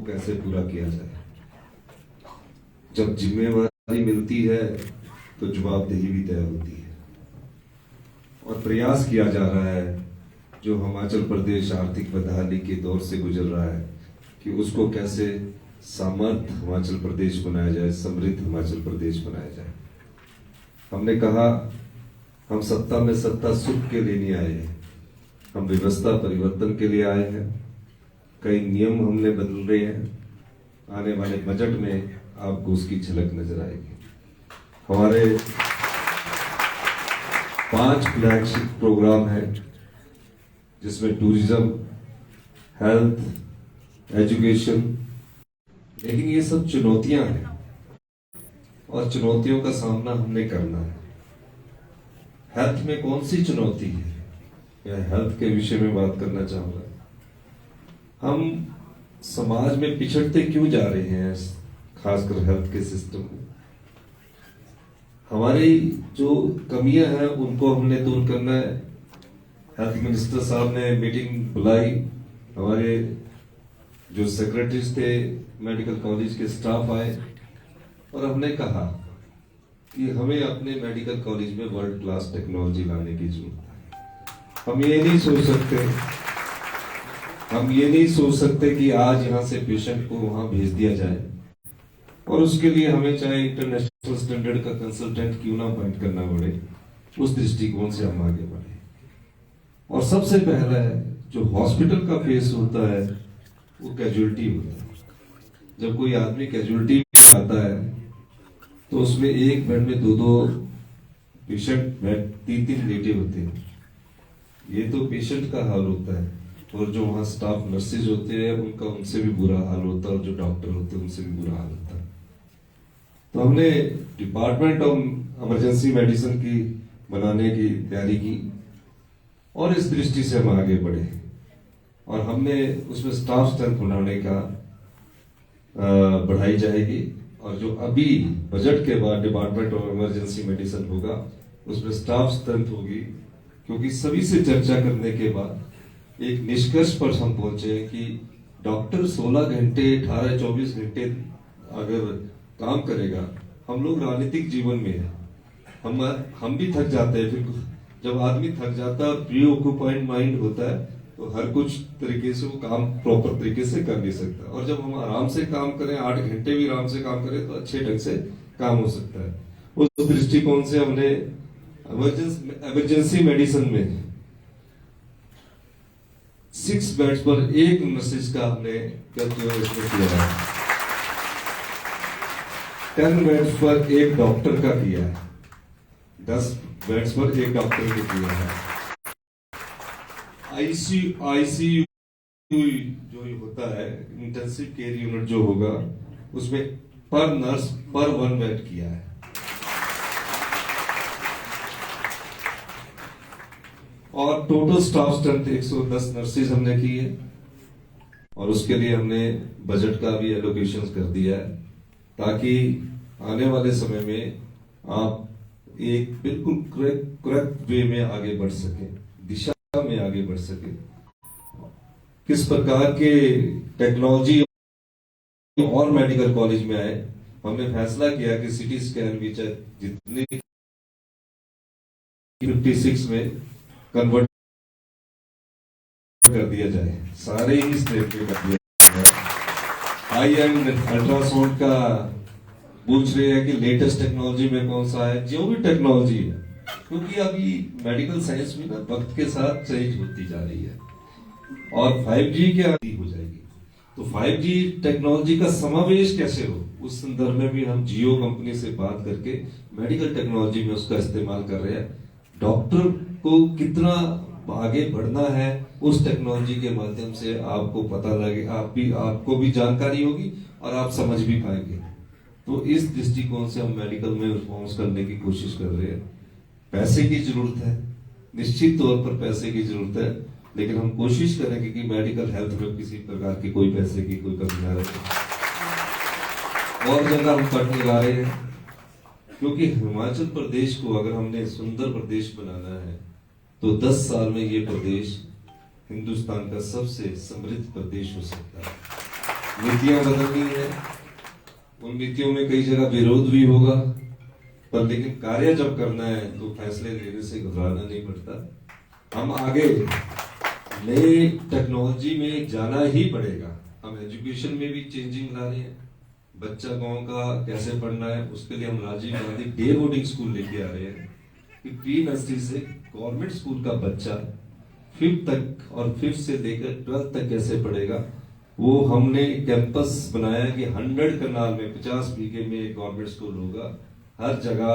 कैसे पूरा किया जाए। जब जिम्मेवारी मिलती है तो जवाबदेही भी तय होती है, और प्रयास किया जा रहा है जो हिमाचल प्रदेश आर्थिक बदहाली के दौर से गुजर रहा है कि उसको कैसे समर्थ हिमाचल प्रदेश बनाया जाए, समृद्ध हिमाचल प्रदेश बनाया जाए। हमने कहा हम सत्ता में सत्ता सुख के लिए नहीं आए हैं, हम व्यवस्था परिवर्तन के लिए आए हैं। कई नियम हमने बदल रहे हैं। आने वाले बजट में आपको उसकी झलक नजर आएगी। हमारे 5 फ्लैगशिप प्रोग्राम है जिसमें टूरिज्म, हेल्थ, एजुकेशन, लेकिन ये सब चुनौतियां हैं और चुनौतियों का सामना हमने करना है। हेल्थ में कौन सी चुनौती है, या हेल्थ के विषय में बात करना चाहूंगा। हम समाज में पिछड़ते क्यों जा रहे हैं, खासकर हेल्थ के सिस्टम में। हमारी जो कमियां हैं उनको हमने दूर करना है। हेल्थ मिनिस्टर साहब ने मीटिंग बुलाई, हमारे जो सेक्रेटरीज थे मेडिकल कॉलेज के स्टाफ आए, और हमने कहा कि हमें अपने मेडिकल कॉलेज में वर्ल्ड क्लास टेक्नोलॉजी लाने की जरूरत है। हम ये नहीं सोच सकते कि आज यहां से पेशेंट को वहां भेज दिया जाए, और उसके लिए हमें चाहे इंटरनेशनल स्टैंडर्ड का कंसल्टेंट क्यों ना अपॉइंट करना पड़े। उस दृष्टिकोण से हम आगे बढ़े। और सबसे पहला है जो हॉस्पिटल का फेस होता है वो कैजुअलिटी होता है। जब कोई आदमी कैजुअलिटी आता है तो उसमें एक बेड में 2-2 पेशेंट बेड 3-3 लेटे होते हैं। ये तो पेशेंट का हाल होता है, और जो वहां स्टाफ नर्सेज होते हैं उनका उनसे भी बुरा हाल होता है, और जो डॉक्टर होते हैं उनसे भी बुरा हाल होता है। तो हमने डिपार्टमेंट ऑफ इमरजेंसी मेडिसिन की बनाने की तैयारी की, और इस दृष्टि से हम आगे बढ़े, और हमने उसमें स्टाफ स्ट्रेंथ बढ़ाने का बढ़ाई जाएगी। और जो अभी बजट के बाद डिपार्टमेंट ऑफ इमरजेंसी मेडिसिन होगा उसमें स्टाफ स्ट्रेंथ होगी, क्योंकि सभी से चर्चा करने के बाद एक निष्कर्ष पर हम पहुंचे कि डॉक्टर 16 घंटे 18-24 घंटे अगर काम करेगा। हम लोग राजनीतिक जीवन में है, हम भी थक जाते हैं। फिर जब आदमी थक जाता है, प्री ऑक्यूपाइड माइंड होता है, तो हर कुछ तरीके से वो काम प्रॉपर तरीके से कर नहीं सकता। और जब हम आराम से काम करें, 8 घंटे भी आराम से काम करें, तो अच्छे ढंग से काम हो सकता है। उस दृष्टिकोण से हमने इमरजेंसी मेडिसिन में 6 बेड्स पर 1 नर्सेज का हमने किया है, 10 बेड्स पर 1 डॉक्टर का किया है, 10 बेड्स पर 1 डॉक्टर का किया है। आईसीयू जो होता है, इंटेंसिव केयर यूनिट जो होगा, उसमें पर नर्स पर 1 बेड किया है। और टोटल स्टाफ स्ट्रेंथ 110 नर्सेज हमने की है, और उसके लिए हमने बजट का भी एलोकेशन कर दिया है, ताकि आने वाले समय में आप एक बिल्कुल करेक्ट वे में आगे बढ़ सके, दिशा में आगे बढ़ सके। किस प्रकार के टेक्नोलॉजी और मेडिकल कॉलेज में आए, हमने फैसला किया कि सिटी स्कैन भी जितनी 56 में कन्वर्ट कर दिया जाए, सारे ही स्टेट में कर दिया जाए। हाई एंड अल्ट्रासाउंड का पूछ रहे हैं कि लेटेस्ट टेक्नोलॉजी में कौन सा है, जो भी टेक्नोलॉजी है, क्योंकि अभी मेडिकल साइंस में ना वक्त के साथ चेंज होती जा रही है, और 5G के आदि हो जाएगी। तो 5G टेक्नोलॉजी का समावेश कैसे हो, उस संदर्भ में भी हम जियो कंपनी से बात करके मेडिकल टेक्नोलॉजी में उसका इस्तेमाल कर रहे हैं। डॉक्टर को कितना आगे बढ़ना है, उस टेक्नोलॉजी के माध्यम से आपको पता लगे, आपको भी जानकारी होगी और आप समझ भी पाएंगे। तो इस दृष्टिकोण से हम मेडिकल में रिस्पॉन्स करने की कोशिश कर रहे हैं। पैसे की जरूरत है, निश्चित तौर पर पैसे की जरूरत है, लेकिन हम कोशिश करेंगे कि मेडिकल हेल्थ में किसी प्रकार की कोई पैसे की कोई कमी ना रहे। और जगह हम कट लगा रहे हैं, क्योंकि हिमाचल प्रदेश को अगर हमने सुंदर प्रदेश बनाना है तो 10 साल में ये प्रदेश हिंदुस्तान का सबसे समृद्ध प्रदेश हो सकता है। नीतियां बदलनी है, उन नीतियों में कई जगह विरोध भी होगा, पर लेकिन कार्य जब करना है तो फैसले लेने से घबराना नहीं पड़ता। हम आगे नई टेक्नोलॉजी में जाना ही पड़ेगा। हम एजुकेशन में भी चेंजिंग ला रहे हैं। बच्चा गांव का कैसे पढ़ना है, उसके लिए हम Rajiv Gandhi day boarding school लेके आ रहे हैं कि प्री नर्सरी से गवर्नमेंट स्कूल का बच्चा 5th तक और 5th से लेकर 12th तक कैसे पढ़ेगा, वो हमने कैंपस बनाया कि 100 कनाल में 50 बीघे में एक गवर्नमेंट स्कूल होगा। हर जगह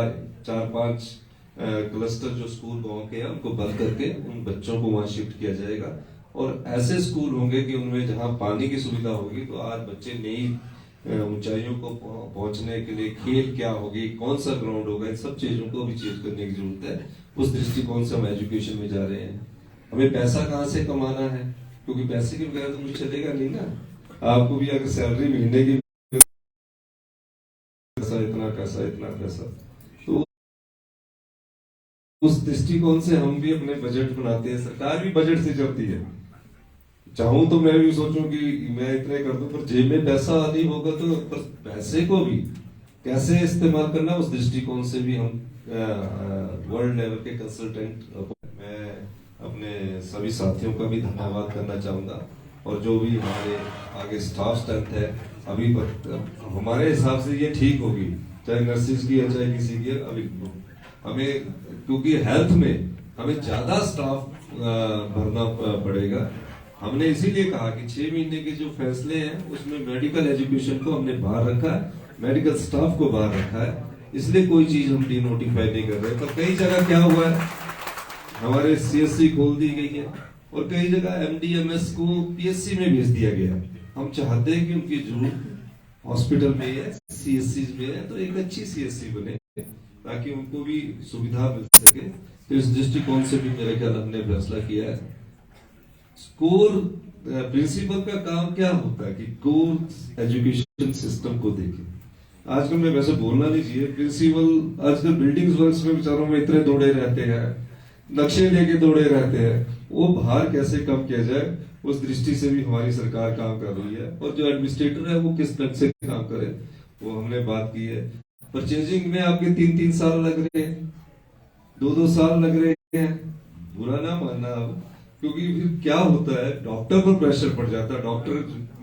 4-5 क्लस्टर जो स्कूल गांव के हैं उनको बंद करके उन बच्चों को वहां शिफ्ट किया जाएगा, और ऐसे स्कूल होंगे कि उनमें जहां पानी की सुविधा होगी, तो आज बच्चे नई ऊंचाइयों को पहुंचने के लिए खेल क्या होगी, कौन सा ग्राउंड होगा, इन सब चीजों को भी चेंज करने की जरूरत है। उस दृष्टिकोण से हम एजुकेशन में जा रहे हैं। हमें पैसा कहाँ से कमाना है, क्योंकि पैसे के बगैर तो कुछ चलेगा नहीं ना। आपको भी अगर सैलरी महीने की इतना पैसा, तो उस दृष्टिकोण से हम भी अपने बजट बनाते हैं। सरकार भी बजट से चलती है। चाहूं तो मैं भी सोचूं कि मैं इतने कर दूं, पर जेब में पैसा नहीं होगा तो पर पैसे को भी कैसे इस्तेमाल करना, उस दृष्टिकोण से भी हम वर्ल्ड लेवल के कंसल्टेंट। मैं अपने सभी साथियों का भी धन्यवाद करना चाहूंगा, और जो भी हमारे आगे स्टाफ स्ट्रेंथ है अभी हमारे हिसाब से ये ठीक होगी, चाहे नर्सिस की है चाहे किसी की है। अभी हमें क्योंकि हेल्थ में हमें ज्यादा स्टाफ भरना पड़ेगा। हमने इसीलिए कहा कि 6 महीने के जो फैसले हैं उसमें मेडिकल एजुकेशन को हमने बाहर रखा है, मेडिकल स्टाफ को बाहर रखा है, इसलिए कोई चीज हम डिनोटिफाई नहीं कर रहे। पर कई जगह क्या हुआ है, हमारे सीएससी खोल दी गई है और कई जगह एमडीएमएस को पीएससी में भेज दिया गया है। हम चाहते हैं कि उनकी जरूरत हॉस्पिटल में है, सीएससी में है, तो एक अच्छी सीएससी बने ताकि उनको भी सुविधा मिल सके। तो इस दृष्टिकोण से भी मेरे ख्याल हमने फैसला किया है। स्कूल प्रिंसिपल का काम क्या होता है कि कोर एजुकेशन सिस्टम को देखे। आजकल में वैसे बोलना नहीं चाहिए, प्रिंसिपल आजकल बिल्डिंग्स वर्क्स में बेचारों में इतने दौड़े रहते हैं, नक्शे लेके दौड़े रहते हैं, वो बाहर कैसे कम किया जाए उस दृष्टि से भी हमारी सरकार काम कर रही है। और जो एडमिनिस्ट्रेटर है वो किस ढंग से काम करे वो हमने बात की है। परचेजिंग में आपके 3-3 साल लग रहे हैं, 2-2 साल लग रहे हैं, बुरा ना मानना अब, क्योंकि फिर क्या होता है डॉक्टर पर प्रेशर पड़ जाता है,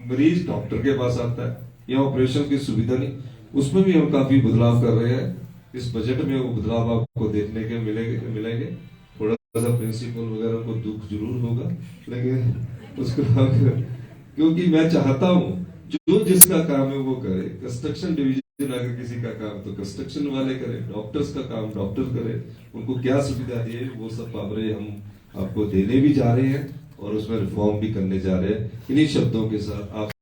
मरीज डॉक्टर के पास आता है, या ऑपरेशन की सुविधा नहीं। उसमें भी हम काफी बदलाव कर रहे हैं। इस बजट में वो बदलाव आपको देखने के मिलेंगे। थोड़ा सा प्रिंसिपल वगैरह को दुख जरूर होगा, लेकिन उसको क्योंकि मैं चाहता हूँ जो जिसका काम है वो करे। कंस्ट्रक्शन डिवीजन अगर किसी का काम तो कंस्ट्रक्शन वाले करें, डॉक्टर्स का काम डॉक्टर करे, उनको क्या सुविधा दिए वो सब पावरें हम आपको देने भी जा रहे हैं और उसमें रिफॉर्म भी करने जा रहे हैं। इन्हीं शब्दों के साथ आप